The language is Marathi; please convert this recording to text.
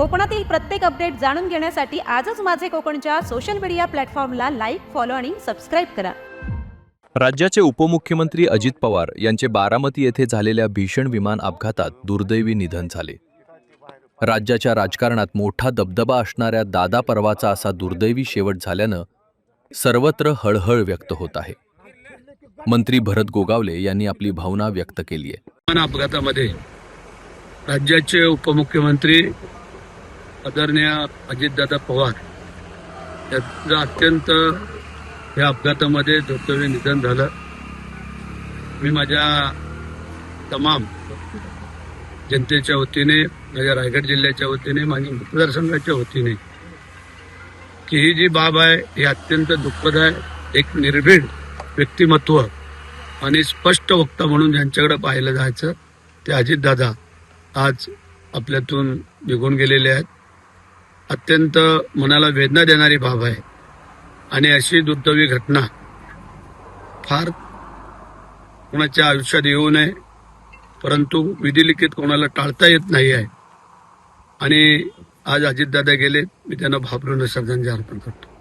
कोकणातील प्रत्येक अपडेट जाणून घेण्यासाठी आजच माझे कोकणच्या सोशल मीडिया प्लॅटफॉर्मला लाईक, फॉलो आणि सबस्क्राईब करा. राज्याचे उपमुख्यमंत्री अजित पवार यांचे बारामती येथे झालेल्या भीषण विमान अपघातात दुर्दैवी निधन झाले. राज्याच्या राजकारणात मोठा दबदबा असणाऱ्या दादा परवाचा असा दुर्दैवी शेवट झाल्यानं सर्वत्र हळहळ व्यक्त होत आहे. मंत्री भरत गोगावले यांनी आपली भावना व्यक्त केली आहे. विमान अपघातामध्ये राज्याचे उपमुख्यमंत्री आदरणीय अजितदादा पवार यांचं अत्यंत या अपघातामध्ये दुर्दैवी निधन झालं. मी माझ्या तमाम जनतेच्या वतीने, माझ्या रायगड जिल्ह्याच्या वतीने, माझ्या मतदारसंघाच्या वतीने की ही जी बाब आहे ही अत्यंत दुःखद आहे. एक निर्भीड व्यक्तिमत्व आणि स्पष्ट वक्ता म्हणून ज्यांच्याकडे पाहिलं जायचं ते अजितदादा आज आपल्यातून निघून गेलेले आहेत. अत्यंत मनाला वेदना देणारी बाब आहे आणि अशी दुर्दैवी घटना फार कोणाच्या आयुष्यात येऊ नये, परंतु विधिलिखित कोणाला टाळता येत नाही आहे. आणि आज अजितदादा गेले, मी त्यांना भावपूर्ण श्रद्धांजली अर्पण करतो.